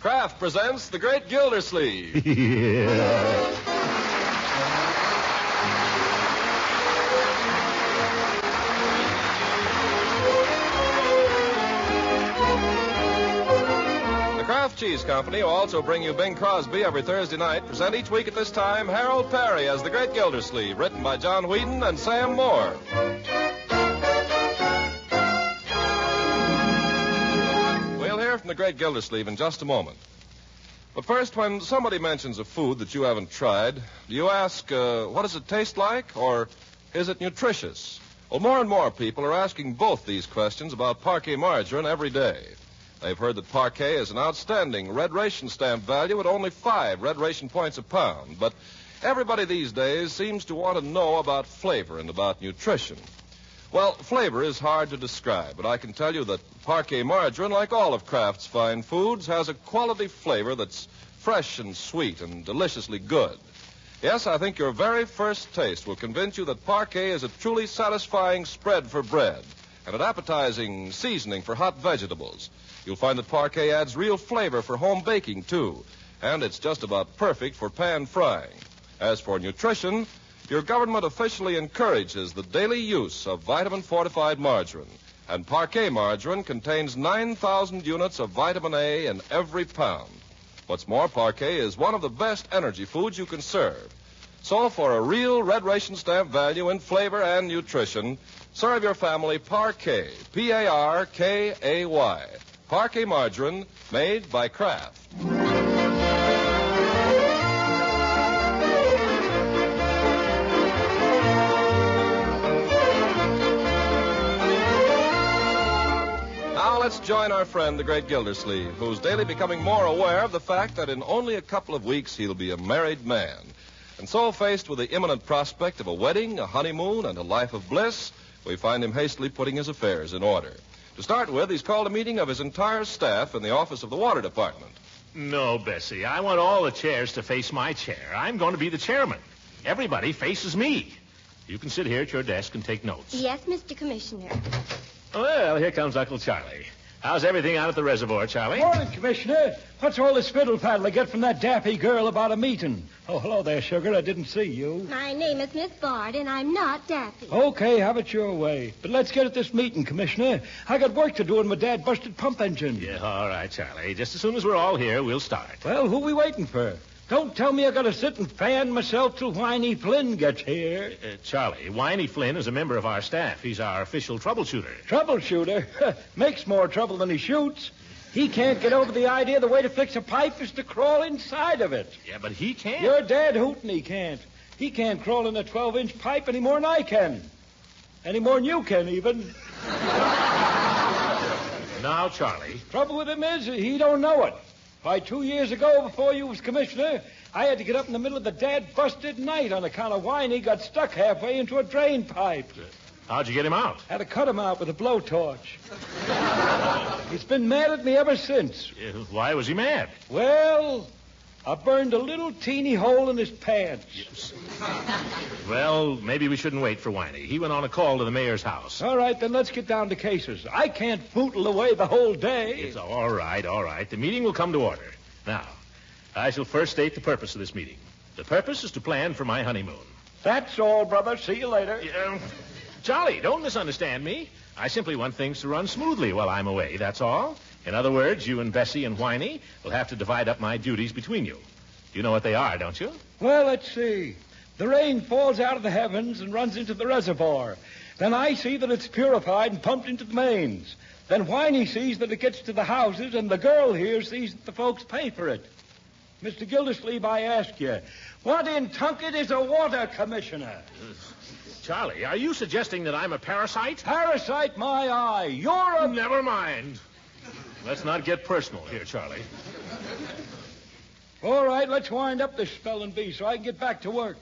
Kraft presents The Great Gildersleeve. Yeah. The Kraft Cheese Company will also bring you Bing Crosby every Thursday night. Present each week at this time Harold Perry as The Great Gildersleeve, written by John Whedon and Sam Moore. We'll hear from The Great Gildersleeve in just a moment. But first, when somebody mentions a food that you haven't tried, do you ask, what does it taste like, or is it nutritious? Well, more and more people are asking both these questions about Parquet margarine every day. They've heard that Parquet is an outstanding red ration stamp value at only 5 red ration points a pound. But everybody these days seems to want to know about flavor and about nutrition. Well, flavor is hard to describe, but I can tell you that Parquet margarine, like all of Kraft's fine foods, has a quality flavor that's fresh and sweet and deliciously good. Yes, I think your very first taste will convince you that Parquet is a truly satisfying spread for bread and an appetizing seasoning for hot vegetables. You'll find that Parquet adds real flavor for home baking, too, and it's just about perfect for pan frying. As for nutrition, your government officially encourages the daily use of vitamin-fortified margarine, and Parquet margarine contains 9,000 units of vitamin A in every pound. What's more, Parquet is one of the best energy foods you can serve. So for a real red ration stamp value in flavor and nutrition, serve your family Parquet, P-A-R-K-A-Y. Parquet margarine made by Kraft. Now let's join our friend, the Great Gildersleeve, who's daily becoming more aware of the fact that in only a couple of weeks he'll be a married man. And so, faced with the imminent prospect of a wedding, a honeymoon, and a life of bliss, we find him hastily putting his affairs in order. To start with, he's called a meeting of his entire staff in the office of the Water Department. No, Bessie, I want all the chairs to face my chair. I'm going to be the chairman. Everybody faces me. You can sit here at your desk and take notes. Yes, Mr. Commissioner. Well, here comes Uncle Charlie. How's everything out at the reservoir, Charlie? Morning, Commissioner. What's all this fiddle-faddle I get from that daffy girl about a meeting? Oh, hello there, sugar. I didn't see you. My name is Miss Bard, and I'm not Daffy. Okay, have it your way. But let's get at this meeting, Commissioner. I got work to do on my dad-busted pump engine. Yeah, all right, Charlie. Just as soon as we're all here, we'll start. Well, who we waiting for? Don't tell me I got to sit and fan myself till Whiny Flynn gets here. Charlie, Whiny Flynn is a member of our staff. He's our official troubleshooter. Troubleshooter? Makes more trouble than he shoots. He can't get over the idea the way to fix a pipe is to crawl inside of it. Yeah, but he can't. Your dad hootin' he can't. He can't crawl in a 12-inch pipe any more than I can. Any more than you can, even. Now, Charlie. Trouble with him is he don't know it. Why, 2 years ago, before you was commissioner, I had to get up in the middle of the dad-busted night on account of Whiny got stuck halfway into a drain pipe. How'd you get him out? Had to cut him out with a blowtorch. He's been mad at me ever since. Why was he mad? Well, I burned a little teeny hole in his pants. Yes. Well, maybe we shouldn't wait for Whiny. He went on a call to the mayor's house. All right, then let's get down to cases. I can't bootle away the whole day. It's all right, all right. The meeting will come to order. Now, I shall first state the purpose of this meeting. The purpose is to plan for my honeymoon. That's all, brother. See you later. Charlie, don't misunderstand me. I simply want things to run smoothly while I'm away, that's all. In other words, you and Bessie and Whiny will have to divide up my duties between you. You know what they are, don't you? Well, let's see. The rain falls out of the heavens and runs into the reservoir. Then I see that it's purified and pumped into the mains. Then Whiny sees that it gets to the houses, and the girl here sees that the folks pay for it. Mr. Gildersleeve, I ask you, what in Tunket is a water commissioner? Charlie, are you suggesting that I'm a parasite? Parasite, my eye. You're a... Never mind. Let's not get personal here, Charlie. All right, let's wind up this spelling bee so I can get back to work.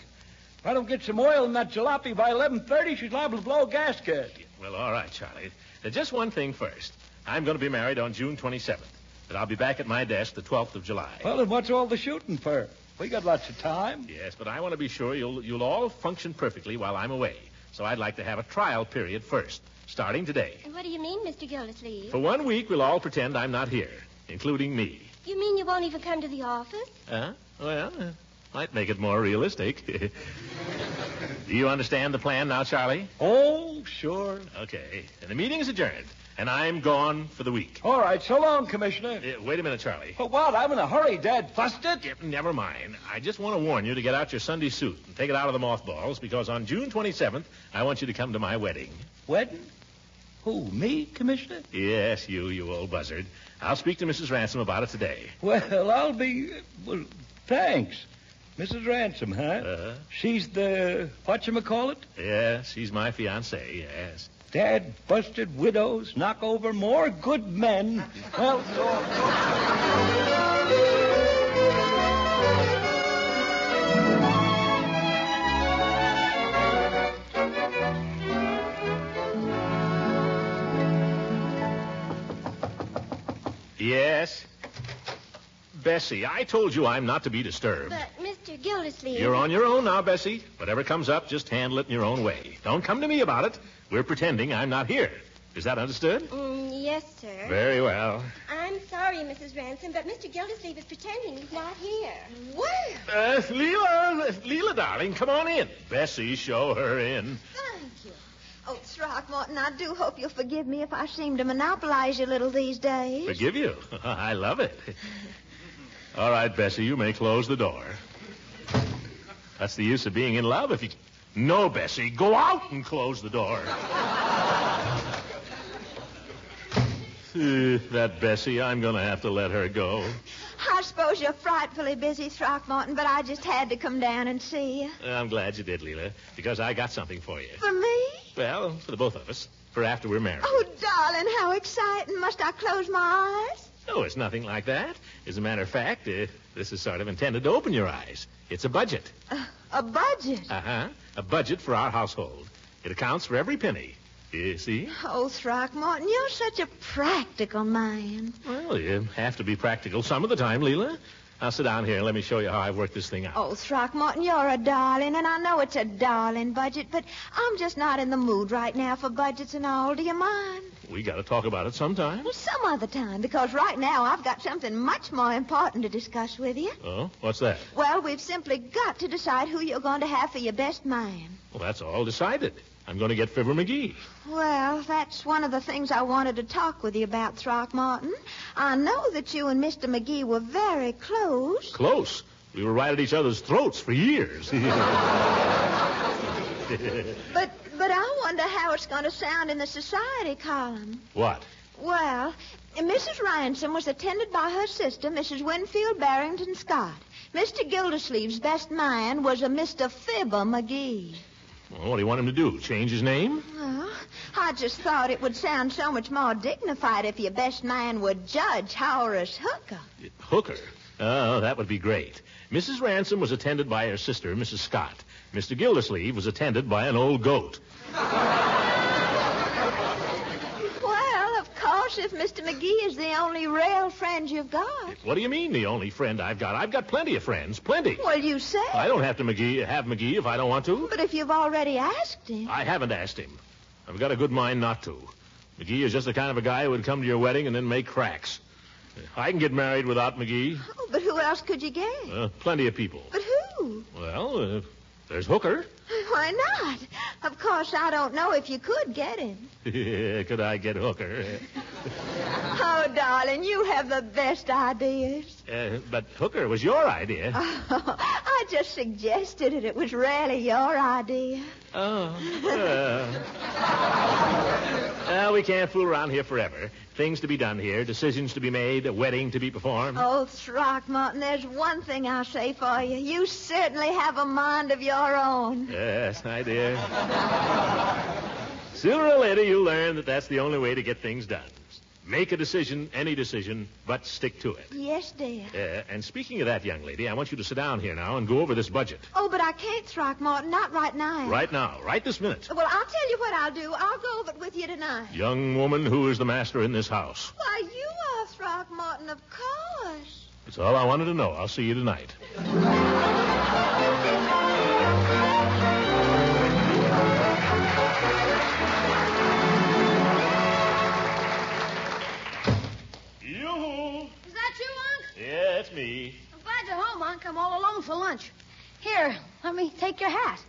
If I don't get some oil in that jalopy by 11:30, she's liable to blow a gasket. Well, all right, Charlie. Just one thing first. I'm going to be married on June 27th, but I'll be back at my desk the 12th of July. Well, then what's all the shooting for? We got lots of time. Yes, but I want to be sure you'll all function perfectly while I'm away. So I'd like to have a trial period first, starting today. What do you mean, Mr. Gildersleeve? For 1 week, we'll all pretend I'm not here, including me. You mean you won't even come to the office? Might make it more realistic. Do you understand the plan now, Charlie? Oh, sure. Okay. And the meeting is adjourned. And I'm gone for the week. All right, so long, Commissioner. Wait a minute, Charlie. But what? I'm in a hurry, Dad. Busted? Never mind. I just want to warn you to get out your Sunday suit and take it out of the mothballs, because on June 27th, I want you to come to my wedding. Wedding? Who, me, Commissioner? Yes, you old buzzard. I'll speak to Mrs. Ransom about it today. Well, I'll be... Well, thanks. Mrs. Ransom, huh? She's the... whatchamacallit? Yes, she's my fiancée, yes. Dad busted widows, knock over more good men. Well, Yes? Bessie, I told you I'm not to be disturbed. But, Mr. Gildersleeve... You're on your own now, Bessie. Whatever comes up, just handle it in your own way. Don't come to me about it. We're pretending I'm not here. Is that understood? Yes, sir. Very well. I'm sorry, Mrs. Ransom, but Mr. Gildersleeve is pretending he's not here. Well, Leela, darling, come on in. Bessie, show her in. thank you. Oh, Throckmorton, I do hope you'll forgive me if I seem to monopolize you a little these days. Forgive you? I love it. All right, Bessie, you may close the door. That's the use of being in love if you... No, Bessie, go out and close the door. That Bessie, I'm going to have to let her go. I suppose you're frightfully busy, Throckmorton, but I just had to come down and see you. I'm glad you did, Leela, because I got something for you. For me? Well, for the both of us, for after we're married. Oh, darling, how exciting. Must I close my eyes? No, it's nothing like that. As a matter of fact, this is sort of intended to open your eyes. It's a budget. A budget? Uh-huh. A budget for our household. It accounts for every penny. You see? Oh, Throckmorton, you're such a practical man. Well, you have to be practical some of the time, Leela. Now sit down here and let me show you how I've worked this thing out. Oh, Throckmorton, you're a darling, and I know it's a darling budget, but I'm just not in the mood right now for budgets and all. Do you mind? We got to talk about it sometime. Well, some other time, because right now I've got something much more important to discuss with you. Oh, what's that? Well, we've simply got to decide who you're going to have for your best man. Well, that's all decided. I'm going to get Fibber McGee. Well, that's one of the things I wanted to talk with you about, Throckmorton. I know that you and Mr. McGee were very close. Close. We were right at each other's throats for years. But I wonder how it's going to sound in the society column. What? Well, Mrs. Ransom was attended by her sister, Mrs. Winfield Barrington Scott. Mr. Gildersleeve's best man was a Mr. Fibber McGee. Well, what do you want him to do? Change his name? Well, I just thought it would sound so much more dignified if your best man were Judge Horace Hooker. Hooker? Oh, that would be great. Mrs. Ransom was attended by her sister, Mrs. Scott. Mr. Gildersleeve was attended by an old goat. Well, of course, if Mr. McGee is the only real friend you've got. What do you mean, the only friend I've got? I've got plenty of friends. Plenty. Well, you say. I don't have to have McGee if I don't want to. But if you've already asked him. I haven't asked him. I've got a good mind not to. McGee is just the kind of a guy who would come to your wedding and then make cracks. I can get married without McGee. Oh, but who else could you get? Plenty of people. But who? Well, there's Hooker. Why not? Of course, I don't know if you could get him. Could I get Hooker? Oh, darling, you have the best ideas. But Hooker was your idea. Oh, I just suggested it. It was really your idea. Oh. Well, we can't fool around here forever. Things to be done here, decisions to be made, a wedding to be performed. Oh, Throckmorton, there's one thing I'll say for you. You certainly have a mind of your own. Yes, my dear. Sooner or later, you'll learn that that's the only way to get things done. Make a decision, any decision, but stick to it. Yes, dear. And speaking of that, young lady, I want you to sit down here now and go over this budget. Oh, but I can't, Throckmorton. Not right now. Right now, right this minute. Well, I'll tell you what I'll do. I'll go over it with you tonight. Young woman, who is the master in this house? Why, you are, Throckmorton, of course. That's all I wanted to know. I'll see you tonight. Is that you, Unc? Yeah, it's me. I'm glad you're home, Unc. I'm all alone for lunch. Here, let me take your hat.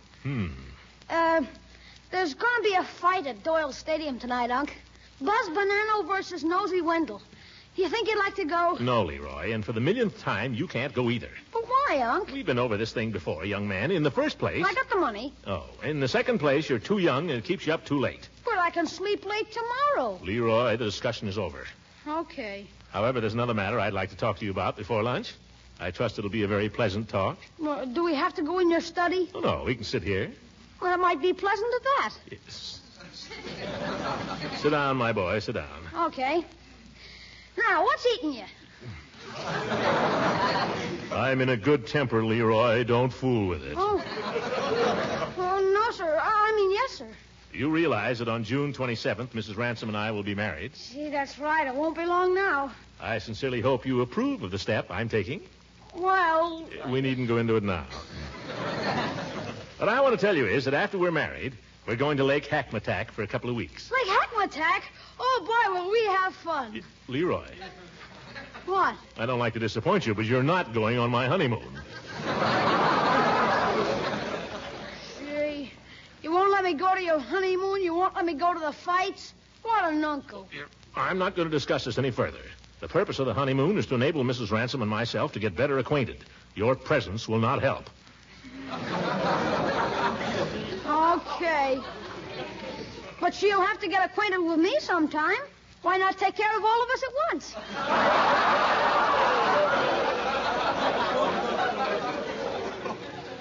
There's going to be a fight at Doyle Stadium tonight, Unc. Buzz Bonanno versus Nosy Wendell. You think you'd like to go? No, Leroy, and for the millionth time, you can't go either. But why, Unc? We've been over this thing before, young man. In the first place... I got the money. Oh, in the second place, you're too young and it keeps you up too late. But I can sleep late tomorrow. Leroy, the discussion is over. Okay. However, there's another matter I'd like to talk to you about before lunch. I trust it'll be a very pleasant talk. Well, do we have to go in your study? Oh, no, we can sit here. Well, it might be pleasant at that. Yes. Sit down, my boy, sit down. Okay. Now, what's eating you? I'm in a good temper, Leroy. Don't fool with it. Oh, no, sir. I mean, yes, sir. You realize that on June 27th, Mrs. Ransom and I will be married? See, that's right. It won't be long now. I sincerely hope you approve of the step I'm taking. Well... We needn't go into it now. What I want to tell you is that after we're married, we're going to Lake Hackmatack for a couple of weeks. Lake Hackmatack? Oh, boy, will we have fun. Leroy, What? I don't like to disappoint you, but you're not going on my honeymoon. Gee, you won't let me go to your honeymoon? You won't let me go to the fights? What an uncle. I'm not going to discuss this any further. The purpose of the honeymoon is to enable Mrs. Ransom and myself to get better acquainted. Your presence will not help. Okay. But she'll have to get acquainted with me sometime. Why not take care of all of us at once?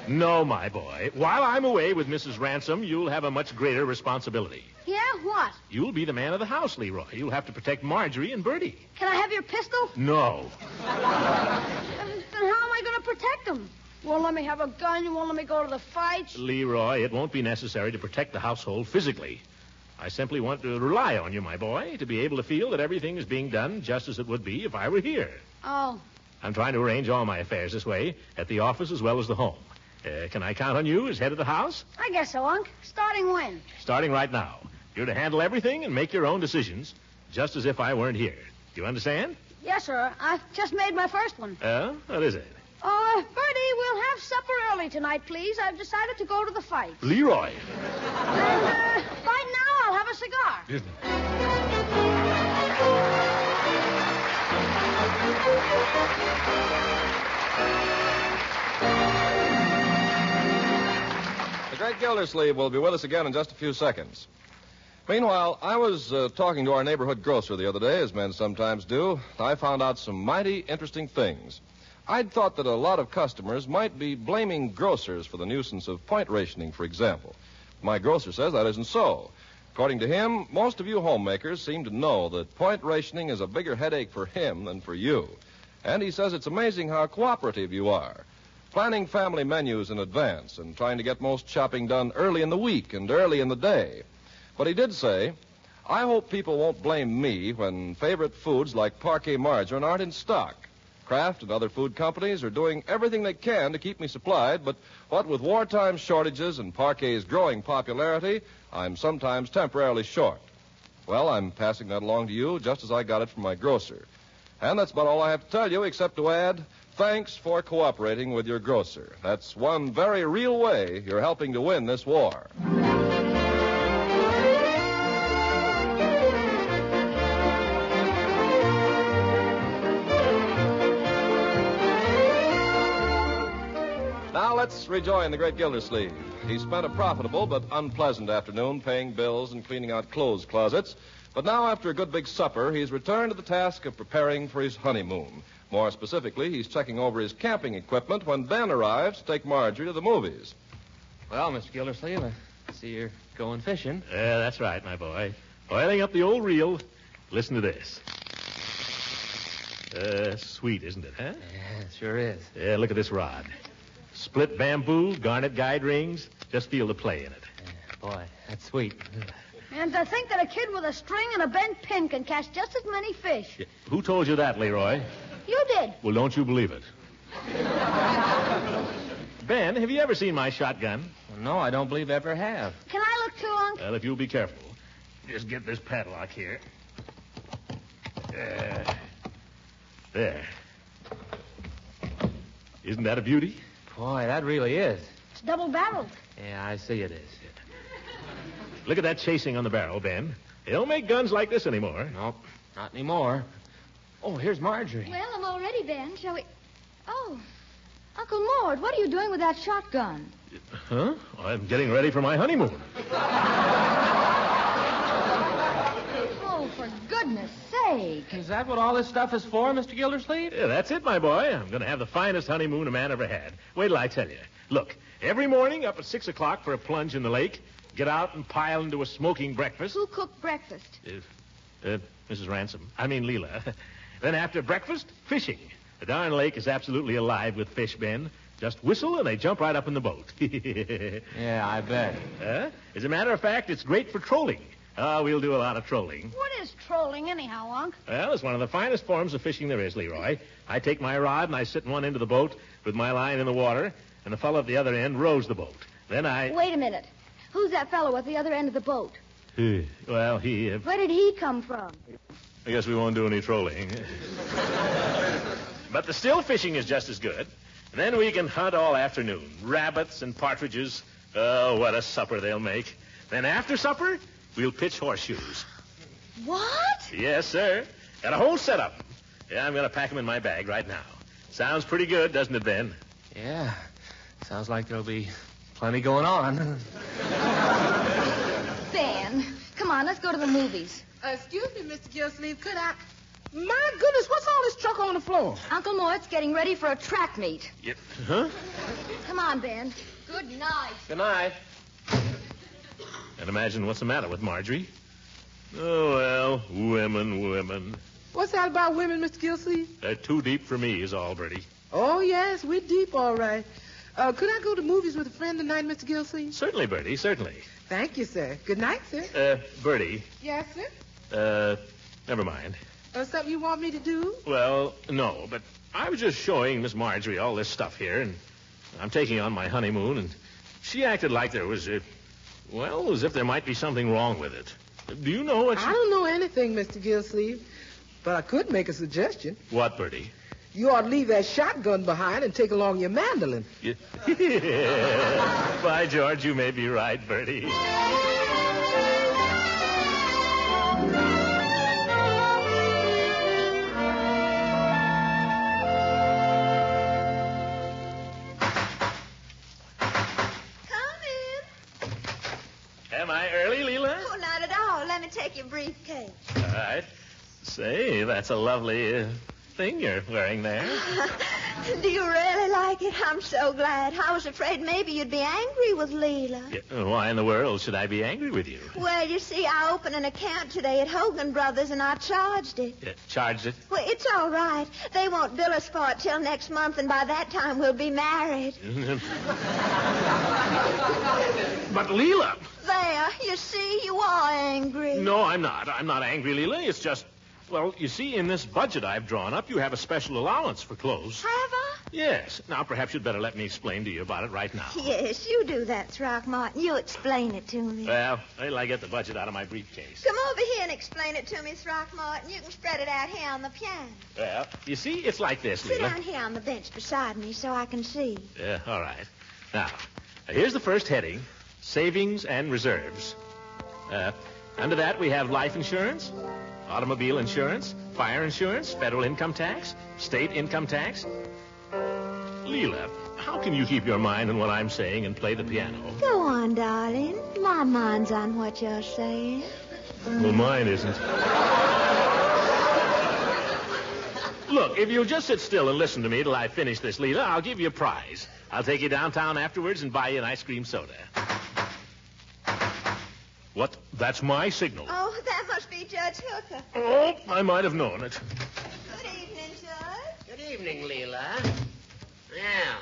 No, my boy. While I'm away with Mrs. Ransom, you'll have a much greater responsibility. Yeah, what? You'll be the man of the house, Leroy. You'll have to protect Marjorie and Bertie. Can I have your pistol? No. Then how am I going to protect them? You won't let me have a gun. You won't let me go to the fights. Leroy, it won't be necessary to protect the household physically. I simply want to rely on you, my boy, to be able to feel that everything is being done just as it would be if I were here. Oh. I'm trying to arrange all my affairs this way, at the office as well as the home. Can I count on you as head of the house? I guess so, Unc. Starting when? Starting right now. You're to handle everything and make your own decisions, just as if I weren't here. Do you understand? Yes, sir. I've just made my first one. What is it? Bertie, we'll have supper early tonight, please. I've decided to go to the fight. Leroy. And, right now, I'll have a cigar. The great Gildersleeve will be with us again in just a few seconds. Meanwhile, I was talking to our neighborhood grocer the other day, as men sometimes do. I found out some mighty interesting things. I'd thought that a lot of customers might be blaming grocers for the nuisance of point rationing, for example. My grocer says that isn't so. According to him, most of you homemakers seem to know that point rationing is a bigger headache for him than for you. And he says it's amazing how cooperative you are, planning family menus in advance and trying to get most shopping done early in the week and early in the day. But he did say, I hope people won't blame me when favorite foods like Parquet margarine aren't in stock. Kraft and other food companies are doing everything they can to keep me supplied, but what with wartime shortages and Parquet's growing popularity, I'm sometimes temporarily short. Well, I'm passing that along to you just as I got it from my grocer. And that's about all I have to tell you, except to add, thanks for cooperating with your grocer. That's one very real way you're helping to win this war. Now let's rejoin the great Gildersleeve. He spent a profitable but unpleasant afternoon paying bills and cleaning out clothes closets. But now, after a good big supper, he's returned to the task of preparing for his honeymoon. More specifically, he's checking over his camping equipment when Ben arrives to take Marjorie to the movies. Well, Mr. Gildersleeve, I see you're going fishing. Yeah, that's right, my boy. Oiling up the old reel. Listen to this. Sweet, isn't it, huh? Yeah, it sure is. Yeah, look at this rod. Split bamboo, garnet guide rings. Just feel the play in it. Yeah, boy, that's sweet. And to think that a kid with a string and a bent pin can catch just as many fish. Yeah. Who told you that, Leroy? You did. Well, don't you believe it. Ben, have you ever seen my shotgun? Well, no, I don't believe I ever have. Can I look too, Unc? Well, if you'll be careful. Just get this padlock here. There. Isn't that a beauty? Boy, that really is. It's double-barreled. Yeah, I see it is. Look at that chasing on the barrel, Ben. They don't make guns like this anymore. Nope, not anymore. Oh, here's Marjorie. Well, I'm all ready, Ben. Shall we... Oh, Uncle Mort, what are you doing with that shotgun? Huh? I'm getting ready for my honeymoon. Oh, for goodness sake. Is that what all this stuff is for, Mr. Gildersleeve? Yeah, that's it, my boy. I'm going to have the finest honeymoon a man ever had. Wait till I tell you. Look, every morning up at 6 o'clock for a plunge in the lake, get out and pile into a smoking breakfast. Who cooked breakfast? Mrs. Ransom. I mean, Leela. Then after breakfast, fishing. The darn lake is absolutely alive with fish, Ben. Just whistle and they jump right up in the boat. Yeah, I bet. As a matter of fact, it's great for trolling. We'll do a lot of trolling. What is trolling anyhow, Unc? Well, it's one of the finest forms of fishing there is, Leroy. I take my rod and I sit in one end of the boat with my line in the water, and the fellow at the other end rows the boat. Then I... Wait a minute. Who's that fellow at the other end of the boat? Well, he... Where did he come from? I guess we won't do any trolling. But the still fishing is just as good. And then we can hunt all afternoon. Rabbits and partridges. Oh, what a supper they'll make. Then after supper, we'll pitch horseshoes. What? Yes, sir. Got a whole setup. Yeah, I'm going to pack them in my bag right now. Sounds pretty good, doesn't it, Ben? Yeah, sounds like there'll be plenty going on. Ben, come on, let's go to the movies. Excuse me, Mr. Gildersleeve, could I... My goodness, what's all this truck on the floor? Uncle Mort's getting ready for a track meet. Yep. Huh? Come on, Ben. Good night. Good night. Can't imagine what's the matter with Marjorie. Oh, well, women. What's that about women, Mr. Gildersleeve? They're too deep for me, is all, Bertie. Oh, yes, we're deep, all right. Could I go to movies with a friend tonight, Mr. Gildersleeve? Certainly, Bertie, certainly. Thank you, sir. Good night, sir. Bertie, Yes, sir. never mind. Something you want me to do? Well, no, but I was just showing Miss Marjorie all this stuff here, and I'm taking on my honeymoon, and she acted like there was, as if there might be something wrong with it. Do you know what I don't know anything, Mr. Gildersleeve, but I could make a suggestion. What, Bertie? You ought to leave that shotgun behind and take along your mandolin. Yeah. By George, you may be right, Bertie. Am I early, Leela? Oh, not at all. Let me take your briefcase. All right. Say, that's a lovely thing you're wearing there. Do you really like it? I'm so glad. I was afraid maybe you'd be angry with Leela. Yeah, why in the world should I be angry with you? Well, you see, I opened an account today at Hogan Brothers, and I charged it. Yeah, charged it? Well, it's all right. They won't bill us for it till next month, and by that time we'll be married. But, Leela... There, you see, you are angry. No, I'm not. I'm not angry, Leela. It's just... Well, you see, in this budget I've drawn up, you have a special allowance for clothes. Have I? Yes. Now, perhaps you'd better let me explain to you about it right now. Yes, you do that, Throckmorton. You explain it to me. Well, wait till I get the budget out of my briefcase. Come over here and explain it to me, Throckmorton. You can spread it out here on the piano. Well, you see, it's like this, Sit Leela. down here on the bench beside me so I can see. Yeah, all right. Now, here's the first heading, Savings and Reserves. Under that, we have life insurance, automobile insurance, fire insurance, federal income tax, state income tax. Leela, how can you keep your mind on what I'm saying and play the piano? Go on, darling. My mind's on what you're saying. Well, mine isn't. Look, if you'll just sit still and listen to me till I finish this, Leela, I'll give you a prize. I'll take you downtown afterwards and buy you an ice cream soda. What? That's my signal. Oh, that must be Judge Hooker. Oh, I might have known it. Good evening, Judge. Good evening, Leela. Now,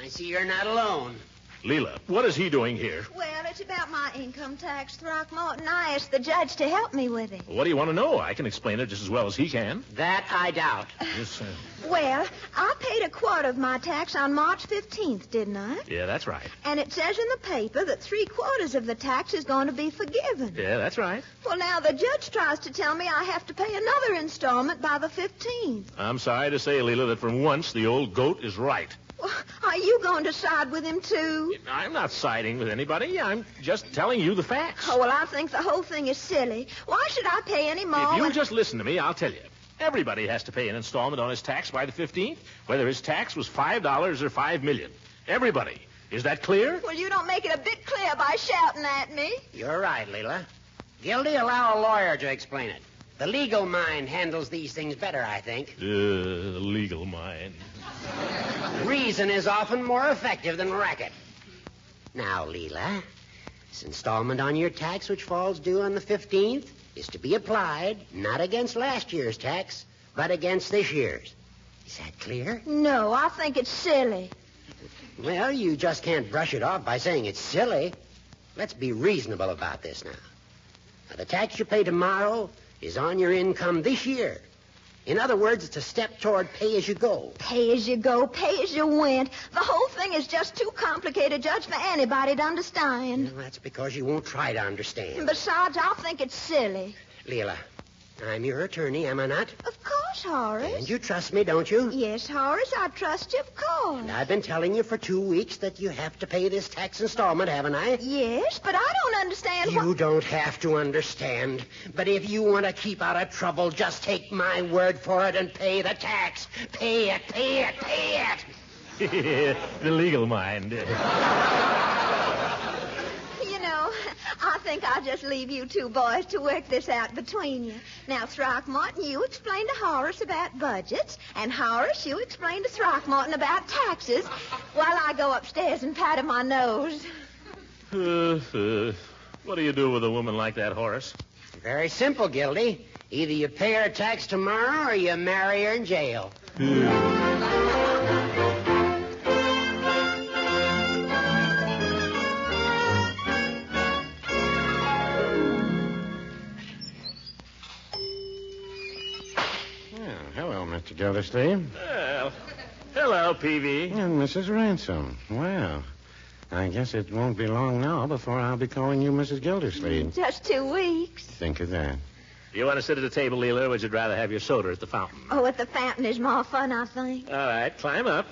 I see you're not alone. Leela, what is he doing here? Well, it's about my income tax, Throckmorton. I asked the judge to help me with it. What do you want to know? I can explain it just as well as he can. That I doubt. Yes, sir. Well, I paid a quarter of my tax on March 15th, didn't I? Yeah, that's right. And it says in the paper that 3/4 of the tax is going to be forgiven. Yeah, that's right. Well, now the judge tries to tell me I have to pay another installment by the 15th. I'm sorry to say, Leela, that for once the old goat is right. Well, are you going to side with him, too? I'm not siding with anybody. I'm just telling you the facts. Oh, well, I think the whole thing is silly. Why should I pay any more? If you when... just listen to me, I'll tell you. Everybody has to pay an installment on his tax by the 15th, whether his tax was $5 or $5 million. Everybody. Is that clear? Well, you don't make it a bit clear by shouting at me. You're right, Leela. Gildy, allow a lawyer to explain it. The legal mind handles these things better, I think. Legal mind. Reason is often more effective than racket. Now, Leela, this installment on your tax, which falls due on the 15th, is to be applied not against last year's tax, but against this year's. Is that clear? No, I think it's silly. Well, you just can't brush it off by saying it's silly. Let's be reasonable about this now. Now, the tax you pay tomorrow is on your income this year. In other words, it's a step toward pay as you go. Pay as you go, pay as you went. The whole thing is just too complicated, Judge, for anybody to understand. Well, that's because you won't try to understand. And besides, I'll think it's silly. Leela, I'm your attorney, am I not? Of course, Horace. And you trust me, don't you? Yes, Horace, I trust you, of course. And I've been telling you for 2 weeks that you have to pay this tax installment, haven't I? Yes, but I don't understand You don't have to understand. But if you want to keep out of trouble, just take my word for it and pay the tax. Pay it, pay it, pay it. The legal mind. I think I'll just leave you two boys to work this out between you. Now, Throckmorton, you explain to Horace about budgets, and Horace, you explain to Throckmorton about taxes, while I go upstairs and pat him on my nose. What do you do with a woman like that, Horace? Very simple, Gildy. Either you pay her tax tomorrow or you marry her in jail. Mr. Gildersleeve. Well, hello, Peavy. And Mrs. Ransom. Well, I guess it won't be long now before I'll be calling you Mrs. Gildersleeve. Just 2 weeks. Think of that. You want to sit at the table, Leela, or would you rather have your soda at the fountain? Oh, at the fountain is more fun, I think. All right, climb up.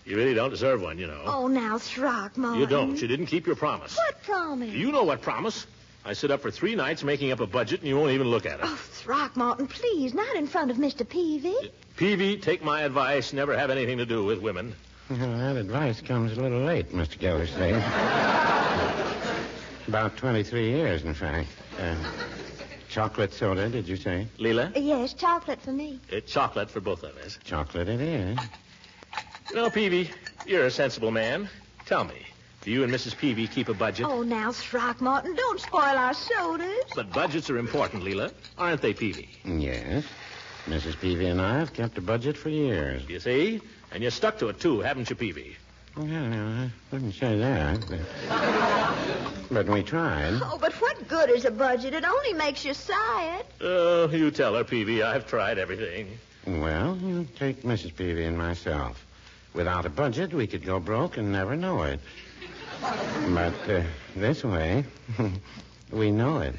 You really don't deserve one, you know. Oh, now, Throckmorton. You don't. You didn't keep your promise. What promise? You know what promise. I sit up for 3 nights making up a budget, and you won't even look at it. Oh, Throckmorton, please, not in front of Mr. Peavy. Peavy, take my advice. Never have anything to do with women. Well, that advice comes a little late, Mr. Gildersleeve. About 23 years, in fact. Chocolate soda, did you say? Leela? Yes, chocolate for me. Chocolate for both of us. Chocolate it is. You know, Peavy, you're a sensible man. Tell me, do you and Mrs. Peavy keep a budget? Oh, now, Throckmorton, don't spoil our sodas. But budgets are important, Leela. Aren't they, Peavy? Yes. Mrs. Peavy and I have kept a budget for years. You see? And you stuck to it, too, haven't you, Peavy? Well, I wouldn't say that. But we tried. Oh, but what good is a budget? It only makes you sad. Oh, you tell her, Peavy. I've tried everything. Well, you take Mrs. Peavy and myself. Without a budget, we could go broke and never know it. But this way, we know it.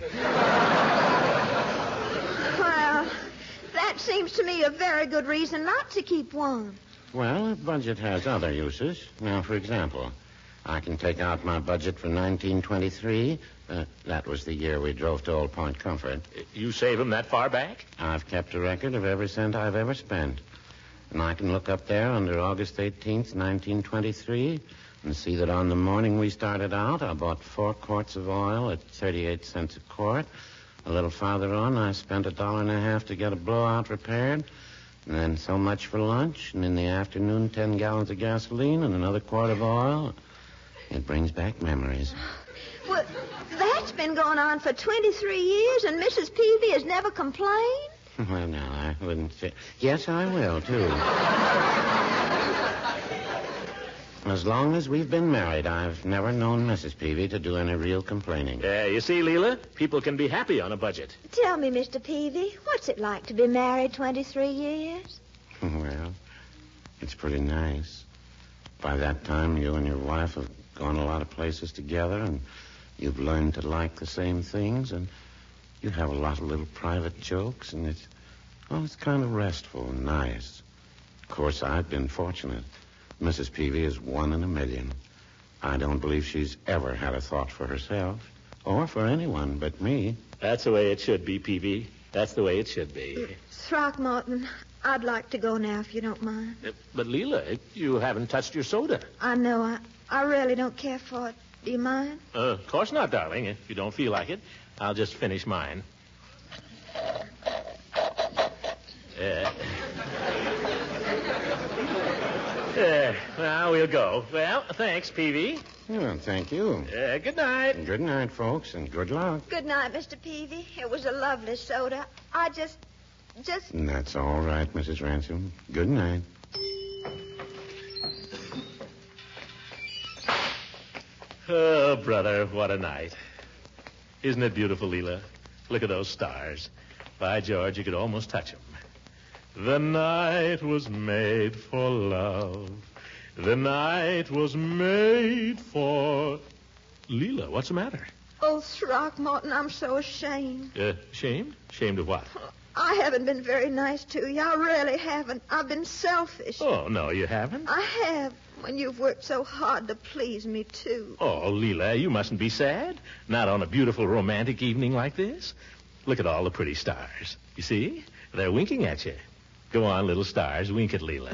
Well, that seems to me a very good reason not to keep one. Well, a budget has other uses. Now, for example, I can take out my budget for 1923. That was the year we drove to Old Point Comfort. You save them that far back? I've kept a record of every cent I've ever spent. And I can look up there under August 18th, 1923, and see that on the morning we started out, I bought 4 quarts of oil at 38 cents a quart. A little farther on, I spent $1.50 to get a blowout repaired. And then so much for lunch. And in the afternoon, 10 gallons of gasoline and another quart of oil. It brings back memories. Well, that's been going on for 23 years, and Mrs. Peavy has never complained? Well, no, I wouldn't say. Yes, I will, too. As long as we've been married, I've never known Mrs. Peavy to do any real complaining. You see, Leela, people can be happy on a budget. Tell me, Mr. Peavy, what's it like to be married 23 years? Well, it's pretty nice. By that time, you and your wife have gone a lot of places together, and you've learned to like the same things, and you have a lot of little private jokes, and it's kind of restful and nice. Of course, I've been fortunate. Mrs. Peavy is 1 in a million. I don't believe she's ever had a thought for herself or for anyone but me. That's the way it should be, Peavy. That's the way it should be. Throckmorton, I'd like to go now if you don't mind. But, Leela, you haven't touched your soda. I know. I really don't care for it. Do you mind? Of course not, darling. If you don't feel like it, I'll just finish mine. Now we'll go. Well, thanks, Peavy. Well, thank you. Good night. Good night, folks, and good luck. Good night, Mr. Peavy. It was a lovely soda. I just... That's all right, Mrs. Ransom. Good night. Oh, brother, what a night. Isn't it beautiful, Leela? Look at those stars. By George, you could almost touch them. The night was made for love. The night was made for... Leela, what's the matter? Oh, Throckmorton, I'm so ashamed. Ashamed? Ashamed of what? I haven't been very nice to you. I really haven't. I've been selfish. Oh, no, you haven't. I have, when you've worked so hard to please me, too. Oh, Leela, you mustn't be sad. Not on a beautiful romantic evening like this. Look at all the pretty stars. You see? They're winking at you. Go on, little stars. Wink at Leela.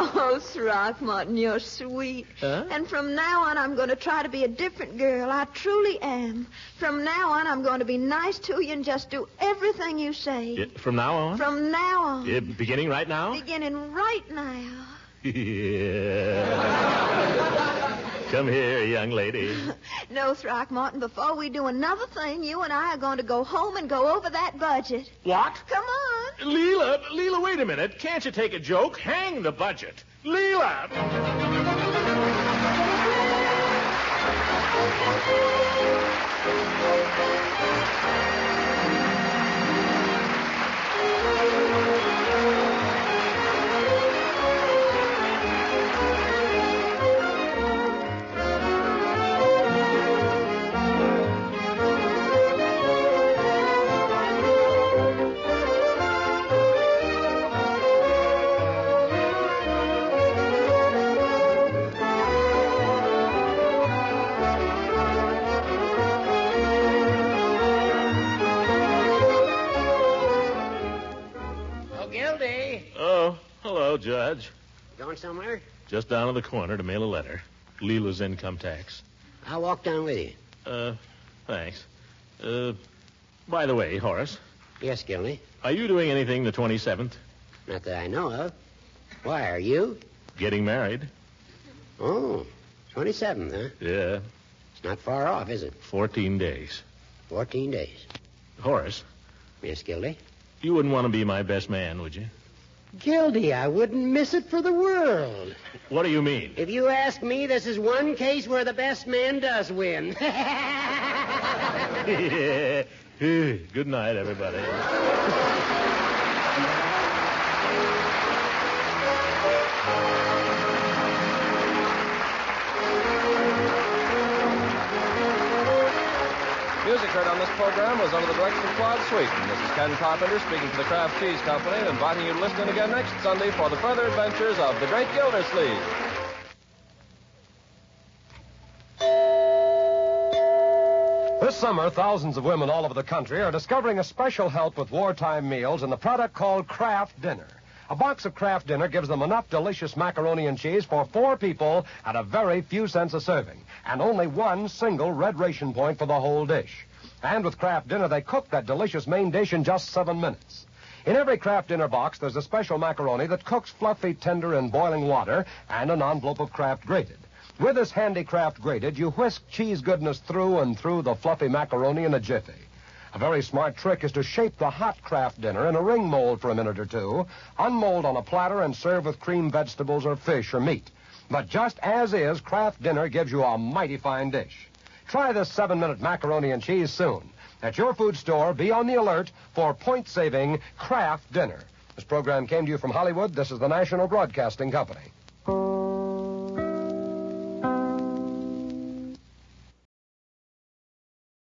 Oh, Throckmorton, you're sweet. Huh? And from now on, I'm going to try to be a different girl. I truly am. From now on, I'm going to be nice to you and just do everything you say. From now on? From now on. Beginning right now? Beginning right now. Yeah. Come here, young lady. No, Throckmorton, before we do another thing, you and I are going to go home and go over that budget. What? Come on. Leela, wait a minute. Can't you take a joke? Hang the budget. Leela! Hello, Judge. Going somewhere? Just down to the corner to mail a letter. Leela's income tax. I'll walk down with you. Thanks. By the way, Horace. Yes, Gildy? Are you doing anything the 27th? Not that I know of. Why, are you? Getting married. Oh, 27th, huh? Yeah. It's not far off, is it? 14 days. 14 days. Horace. Yes, Gildy? You wouldn't want to be my best man, would you? Gildy, I wouldn't miss it for the world. What do you mean? If you ask me, this is one case where the best man does win. Yeah. Good night, everybody. Music heard on this program was under the direction of Claude Sweeten. This is Ken Carpenter speaking for the Kraft Cheese Company and inviting you to listen in again next Sunday for the further adventures of the great Gildersleeve. This summer, thousands of women all over the country are discovering a special help with wartime meals in the product called Kraft Dinner. A box of Kraft Dinner gives them enough delicious macaroni and cheese for 4 people at a very few cents a serving, and only one single red ration point for the whole dish. And with Kraft Dinner, they cook that delicious main dish in just 7 minutes. In every Kraft Dinner box, there's a special macaroni that cooks fluffy, tender in boiling water and an envelope of Kraft grated. With this handy Kraft grated, you whisk cheese goodness through and through the fluffy macaroni in a jiffy. A very smart trick is to shape the hot Kraft Dinner in a ring mold for a minute or two, unmold on a platter, and serve with creamed vegetables or fish or meat. But just as is, Kraft Dinner gives you a mighty fine dish. Try this 7-minute macaroni and cheese soon. At your food store, be on the alert for point-saving Kraft Dinner. This program came to you from Hollywood. This is the National Broadcasting Company.